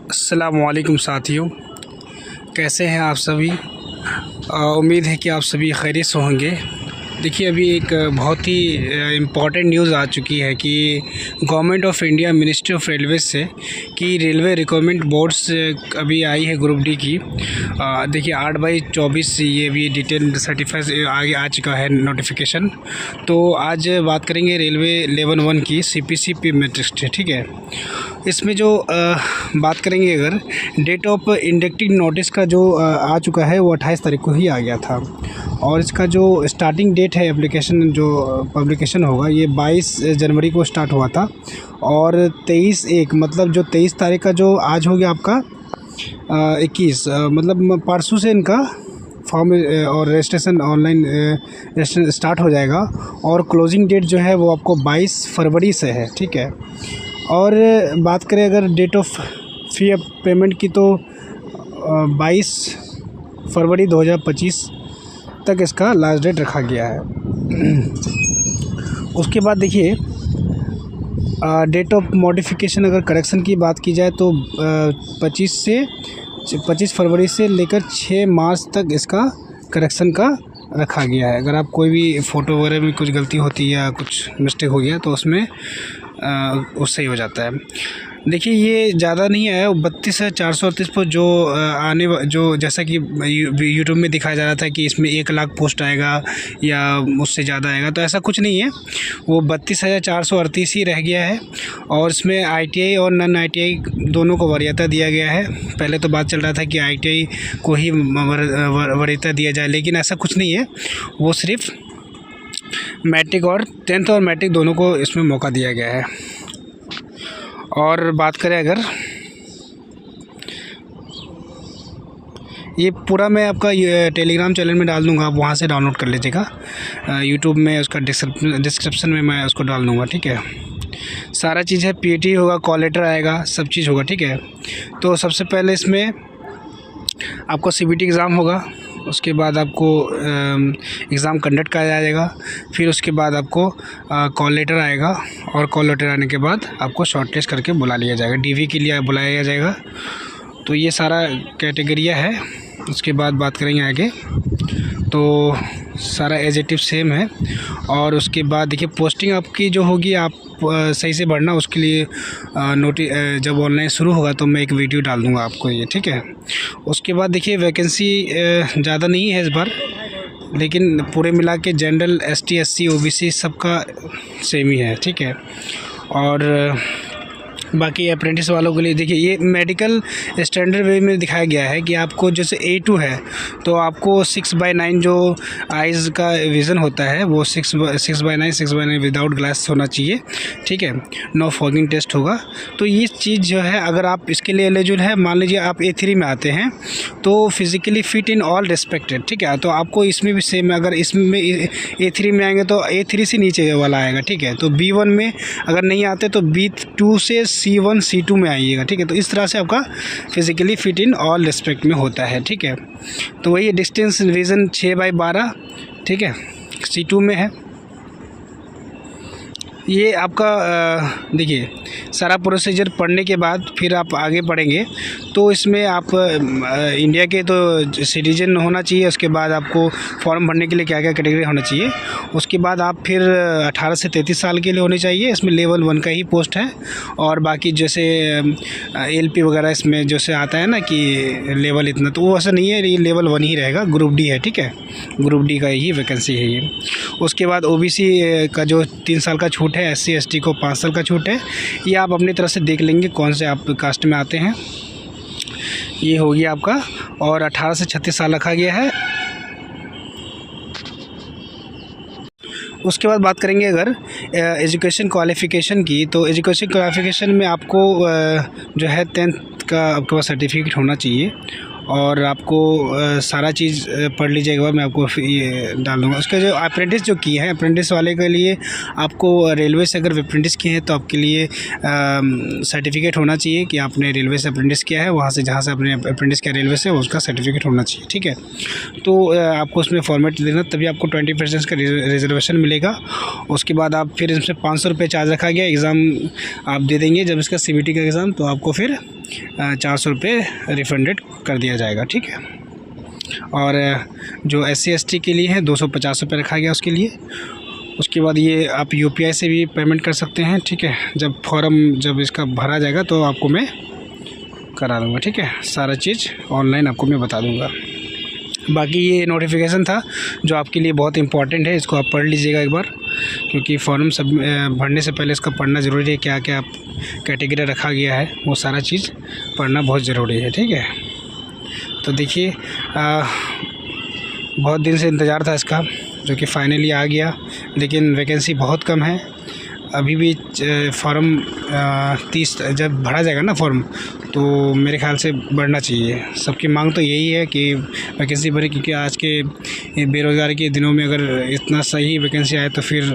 अस्सलामुअलैकुम साथियों, कैसे हैं आप सभी। उम्मीद है कि आप सभी खैरियत से होंगे। देखिए, अभी एक बहुत ही इम्पॉर्टेंट न्यूज़ आ चुकी है कि government of India ministry of railway से कि रेलवे रिक्वायरमेंट बोर्ड्स अभी आई है ग्रुप डी की। देखिए 8/24 ये भी डिटेल सर्टिफाइड आगे आ चुका है नोटिफिकेशन। तो आज बात करेंगे रेलवे लेवल 1 की CPC पे मैट्रिक्स, ठीक है। इसमें जो बात करेंगे, अगर डेट ऑफ इंडक्टिंग नोटिस का जो आ चुका है वो 28 तारीख को ही आ गया था, और इसका जो स्टार्टिंग डेट है एप्लीकेशन जो पब्लिकेशन होगा ये 22 जनवरी को स्टार्ट हुआ था, और 23/1 मतलब जो 23 तारीख का जो आज हो गया आपका 21 मतलब परसों से इनका फॉर्म और रजिस्ट्रेशन ऑनलाइन रजिस्ट्रेशन स्टार्ट हो जाएगा, और क्लोजिंग डेट जो है वो आपको 22 फरवरी से है, ठीक है। और बात करें अगर डेट ऑफ फी पेमेंट की तो 22 फरवरी 2025 तक इसका लास्ट डेट रखा गया है। उसके बाद देखिए डेट ऑफ मॉडिफिकेशन अगर करेक्शन की बात की जाए तो 25 फरवरी से लेकर 6 मार्च तक इसका करेक्शन का रखा गया है। अगर आप कोई भी फ़ोटो वगैरह में कुछ गलती होती है या कुछ मिस्टेक हो गया तो उसमें उससे ही हो जाता है। देखिए, ये ज़्यादा नहीं है, 32,438 पर जो जैसा कि यूट्यूब में दिखाया जा रहा था कि इसमें 1 लाख पोस्ट आएगा या उससे ज़्यादा आएगा, तो ऐसा कुछ नहीं है। वो 32,438 ही रह गया है, और इसमें ITI और नॉन ITI दोनों को वरीयता दिया गया है। पहले तो बात चल रहा था कि ITI को ही वरीयता दिया जाए, लेकिन ऐसा कुछ नहीं है। वो सिर्फ मैट्रिक और 10th और मैट्रिक दोनों को इसमें मौका दिया गया है। और बात करें अगर ये पूरा मैं आपका टेलीग्राम चैनल में डाल दूंगा, आप वहाँ से डाउनलोड कर लीजिएगा। यूट्यूब में उसका डिस्क्रिप्शन में मैं उसको डाल दूंगा, ठीक है। सारा चीज़ है, PAT होगा, कॉल लेटर आएगा, सब चीज़ होगा, ठीक है। तो सबसे पहले इसमें आपको CBT एग्ज़ाम होगा, उसके बाद आपको एग्ज़ाम कंडक्ट कराया जाएगा, फिर उसके बाद आपको कॉल लेटर आएगा, और कॉल लेटर आने के बाद आपको शॉर्ट लिस्ट करके बुला लिया जाएगा, DV के लिए बुलाया जाएगा। तो ये सारा कैटेगरिया है। उसके बाद बात करेंगे आगे, तो सारा एजेटिव सेम है। और उसके बाद देखिए पोस्टिंग आपकी जो होगी आप सही से भरना, उसके लिए जब ऑनलाइन शुरू होगा तो मैं एक वीडियो डाल दूंगा आपको ये, ठीक है। उसके बाद देखिए वैकेंसी ज़्यादा नहीं है इस बार, लेकिन पूरे मिला के जनरल ST SC OBC सबका सेम ही है, ठीक है। और बाकी अप्रेंटिस वालों के लिए देखिए ये मेडिकल स्टैंडर्ड वे में दिखाया गया है कि आपको जैसे A2 है तो आपको 6/9 जो आइज़ का विज़न होता है वो 6/9 विदाउट ग्लास होना चाहिए, ठीक है। नो फॉगिंग टेस्ट होगा। तो ये चीज़ जो है अगर आप इसके लिए एलिजिबल है, मान लीजिए आप A3 में आते हैं तो physically fit in all respected, ठीक है। तो आपको इसमें भी सेम, अगर इसमें A3 में आएंगे तो A3 से नीचे वाला आएगा, ठीक है। तो B1 में अगर नहीं आते तो B2 से C1 C2 में आइएगा, ठीक है। तो इस तरह से आपका physically fit in all respect में होता है, ठीक है। तो वही डिस्टेंस रीजन 6/12, ठीक है, C2 में है। ये आपका देखिए सारा प्रोसीजर पढ़ने के बाद फिर आप आगे पढ़ेंगे तो इसमें आप इंडिया के तो सिटीजन होना चाहिए। उसके बाद आपको फॉर्म भरने के लिए क्या क्या कैटेगरी होना चाहिए। उसके बाद आप फिर 18 से 33 साल के लिए होने चाहिए। इसमें लेवल 1 का ही पोस्ट है, और बाकी जैसे LP वगैरह इसमें जैसे आता है ना कि लेवल इतना, तो वो ऐसा नहीं है, ये लेवल 1 ही रहेगा। ग्रुप D है, ठीक है, ग्रुप D का ही वैकेंसी है ये। उसके बाद OBC का जो 3 साल का छूट है, SC ST को 5 साल का छूट है। ये आप अपनी तरफ से देख लेंगे कौन से आप कास्ट में आते हैं। ये हो गया आपका, और 18 से 36 साल रखा गया है। उसके बाद बात करेंगे अगर एजुकेशन क्वालिफ़िकेशन की, तो एजुकेशन क्वालिफ़िकेशन में आपको जो है 10th का आपके पास सर्टिफिकेट होना चाहिए, और आपको सारा चीज़ पढ़ लीजिएगा, मैं आपको ये डाल दूँगा। उसके जो अप्रेंटिस जो किए हैं, अप्रेंटिस वाले के लिए आपको रेलवे से अगर अप्रेंटिस किए हैं तो आपके लिए सर्टिफिकेट होना चाहिए कि आपने रेलवे से अप्रेंटिस किया है, वहाँ से जहाँ से आपने अप्रेंटिस किया रेलवे से उसका सर्टिफिकेट होना चाहिए, ठीक है। तो आपको उसमें फॉर्मेट देना, तभी आपको 20% का रिजर्वेशन मिलेगा। उसके बाद आप फिर इसमें 500 रुपये चार्ज रखा गया। एग्ज़ाम आप दे देंगे जब इसका CBT का एग्ज़ाम, तो आपको फिर 400 रुपये रिफंडेड कर दिया जाएगा, ठीक है। और जो SC/ST के लिए है 250 रुपये रखा गया उसके लिए। उसके बाद ये आप UPI से भी पेमेंट कर सकते हैं, ठीक है। जब इसका भरा जाएगा तो आपको मैं करा दूँगा, ठीक है। सारा चीज़ ऑनलाइन आपको मैं बता दूँगा। बाकी ये नोटिफिकेशन था जो आपके लिए बहुत इंपॉर्टेंट है, इसको आप पढ़ लीजिएगा एक बार, क्योंकि फॉर्म सब भरने से पहले इसका पढ़ना ज़रूरी है। क्या क्या कैटेगरी रखा गया है वो सारा चीज़ पढ़ना बहुत ज़रूरी है, ठीक है। तो देखिए बहुत दिन से इंतज़ार था इसका, जो कि फाइनली आ गया, लेकिन वैकेंसी बहुत कम है अभी भी। फॉर्म 30 जब भरा जाएगा ना फॉर्म, तो मेरे ख्याल से बढ़ना चाहिए। सबकी मांग तो यही है कि वैकेंसी भरे, क्योंकि आज के बेरोज़गारी के दिनों में अगर इतना सही वैकेंसी आए तो फिर,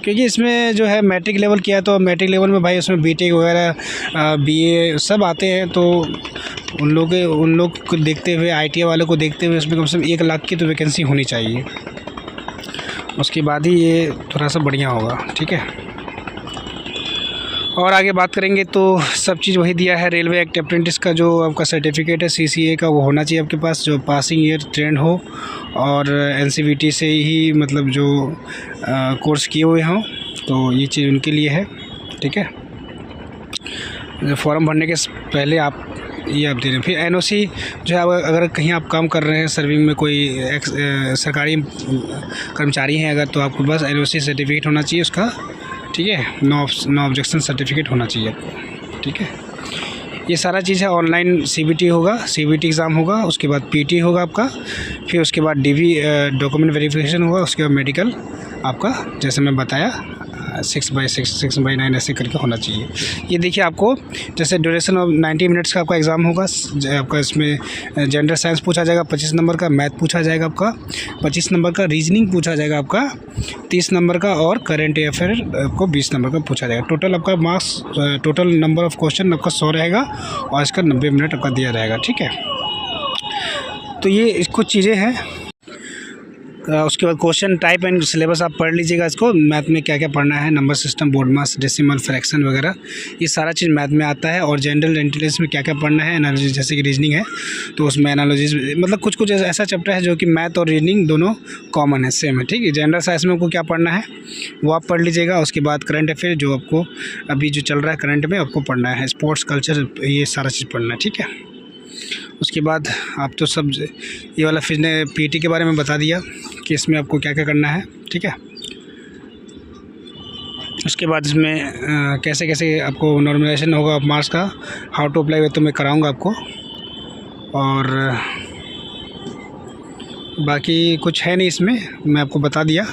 क्योंकि इसमें जो है मैट्रिक लेवल किया, तो मैट्रिक लेवल में भाई उसमें BTech वगैरह BA सब आते हैं, तो उन लोग को देखते हुए, ITI वालों को देखते हुए उसमें कम से कम 1 लाख की तो वैकेंसी होनी चाहिए। उसके बाद ही ये थोड़ा सा बढ़िया होगा, ठीक है। और आगे बात करेंगे तो सब चीज़ वही दिया है। रेलवे एक्ट अप्रेंटिस का जो आपका सर्टिफिकेट है CCA का, वो होना चाहिए आपके पास, जो पासिंग ईयर ट्रेंड हो और NCVT से ही मतलब जो कोर्स किए हुए हों, तो ये चीज़ उनके लिए है, ठीक है। फॉर्म भरने के पहले आप ये आप दे दें। फिर NOC जो है, अगर कहीं आप काम कर रहे हैं, सर्विंग में कोई सरकारी कर्मचारी हैं अगर, तो आपके पास NOC सर्टिफिकेट होना चाहिए उसका, ठीक है। नो ऑब्जेक्शन सर्टिफिकेट होना चाहिए आपको, ठीक है। ये सारा चीज़ है। ऑनलाइन CBT होगा, CBT एग्ज़ाम होगा, उसके बाद PT होगा आपका, फिर उसके बाद DV डॉक्यूमेंट वेरिफिकेशन होगा, उसके बाद मेडिकल आपका, जैसे मैं बताया 6/6, 6/9 ऐसे करके होना चाहिए। ये देखिए आपको जैसे ड्यूरेशन ऑफ 90 मिनट्स का आपका एग्ज़ाम होगा। आपका इसमें जनरल साइंस पूछा जाएगा 25 नंबर का, मैथ पूछा जाएगा आपका 25 नंबर का, रीजनिंग पूछा जाएगा आपका 30 नंबर का, और करंट अफेयर आपको 20 नंबर का पूछा जाएगा। टोटल आपका marks, total number of question आपका 100 रहेगा, और इसका 90 मिनट आपका दिया रहेगा, ठीक है। तो ये कुछ चीज़ें हैं। उसके बाद क्वेश्चन टाइप एंड सिलेबस आप पढ़ लीजिएगा इसको। मैथ में क्या क्या पढ़ना है, नंबर सिस्टम, बोर्ड मास, डेसिमल, फ्रैक्शन वगैरह, ये सारा चीज़ मैथ में आता है। और जनरल इंटेलिजेंस में क्या क्या पढ़ना है, एनालिसिस, जैसे कि रीजनिंग है तो उसमें एनालिसिस, मतलब कुछ ऐसा चैप्टर है जो कि मैथ और रीजनिंग दोनों कॉमन है, सेम है, ठीक है। जनरल साइंस में आपको क्या पढ़ना है वो आप पढ़ लीजिएगा। उसके बाद करंट अफेयर जो आपको अभी जो चल रहा है करंट में आपको पढ़ना है, स्पोर्ट्स, कल्चर, ये सारा चीज़ पढ़ना है, ठीक है। उसके बाद आप तो सब ये वाला फिर ने PT के बारे में बता दिया कि इसमें आपको क्या क्या करना है, ठीक है। उसके बाद इसमें कैसे कैसे आपको नॉर्मलाइजेशन होगा मार्क्स का, हाउ टू अप्लाई, तो मैं कराऊंगा आपको। और बाकी कुछ है नहीं इसमें, मैं आपको बता दिया।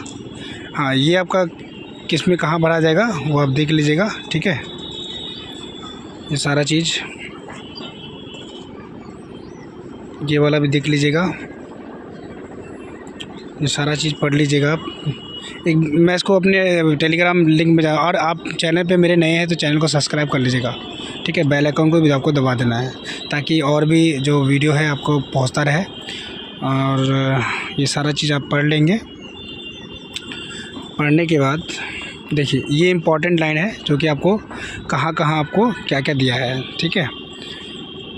हाँ, ये आपका किस में कहाँ भरा जाएगा वो आप देख लीजिएगा, ठीक है। ये सारा चीज़, ये वाला भी देख लीजिएगा, ये सारा चीज़ पढ़ लीजिएगा आप। मैं इसको अपने टेलीग्राम लिंक में और आप चैनल पे मेरे नए हैं तो चैनल को सब्सक्राइब कर लीजिएगा, ठीक है। बेल आइकन को भी आपको दबा देना है, ताकि और भी जो वीडियो है आपको पहुंचता रहे। और ये सारा चीज़ आप पढ़ लेंगे। पढ़ने के बाद देखिए, ये इम्पॉर्टेंट लाइन है जो कि आपको कहाँ कहाँ आपको क्या क्या दिया है, ठीक है।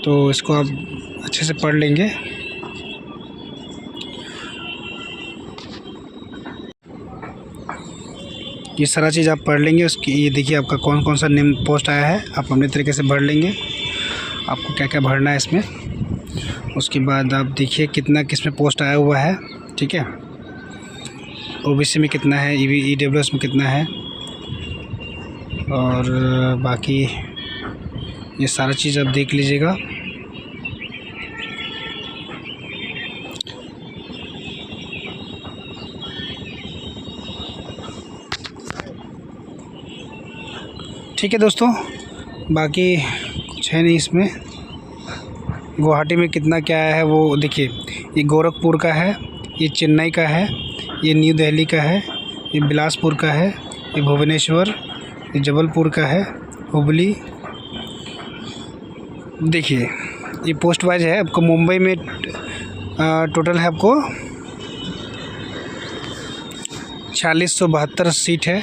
तो इसको आप अच्छे से पढ़ लेंगे। ये सारा चीज़ आप पढ़ लेंगे। उसकी ये देखिए आपका कौन कौन सा नेम पोस्ट आया है, आप अपने तरीके से भर लेंगे, आपको क्या क्या भरना है इसमें। उसके बाद आप देखिए कितना किस में पोस्ट आया हुआ है, ठीक है। OBC में कितना है, EWS में कितना है, और बाकी ये सारा चीज़ आप देख लीजिएगा। ठीक है दोस्तों, बाकी कुछ है नहीं इसमें। गुवाहाटी में कितना क्या है वो देखिए, ये गोरखपुर का है, ये चेन्नई का है, ये न्यू दिल्ली का है, ये बिलासपुर का है, ये भुवनेश्वर, ये जबलपुर का है, हुबली। देखिए ये पोस्ट वाइज है। आपको मुंबई में टोटल है आपको 4672 सीट है,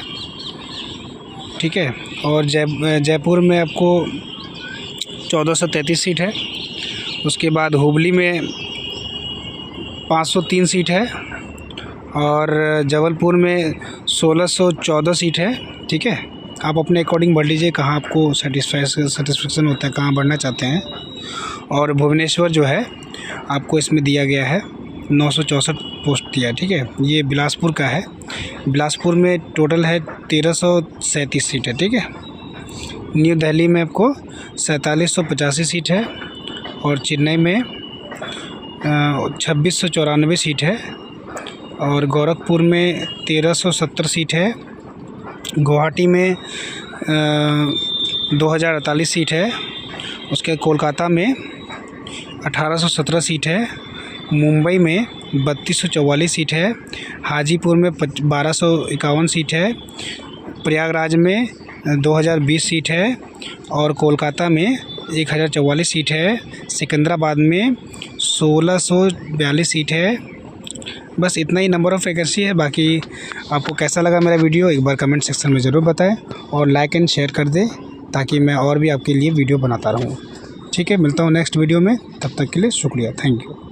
ठीक है। और जयपुर में आपको 1433 सीट है। उसके बाद हुबली में 503 सीट है और जबलपुर में 1614 सीट है। ठीक है, आप अपने अकॉर्डिंग बढ़ लीजिए कहाँ आपको सेटिस्फेक्शन होता है, कहाँ बढ़ना चाहते हैं। और भुवनेश्वर जो है आपको इसमें दिया गया है 964 पोस्ट दिया है। ठीक है, ये बिलासपुर का है। बिलासपुर में टोटल है 1337 सीट है। ठीक है, न्यू दिल्ली में आपको 4785 सीट है और चेन्नई में 2694 सीट है और गोरखपुर में 1370 सीट है। गुवाहाटी में 2048 सीट है। उसके कोलकाता में 1817 सीट है। मुंबई में 3244 सीट है। हाजीपुर में 1251 सीट है। प्रयागराज में 2020 सीट है और कोलकाता में 1044 सीट है। सिकंदराबाद में 1642 सीट है। बस इतना ही नंबर ऑफ़ वैकेंसी है। बाकी आपको कैसा लगा मेरा वीडियो एक बार कमेंट सेक्शन में ज़रूर बताएं और लाइक एंड शेयर कर दें ताकि मैं और भी आपके लिए वीडियो बनाता रहूं। ठीक है, मिलता हूं नेक्स्ट वीडियो में, तब तक के लिए शुक्रिया, थैंक यू।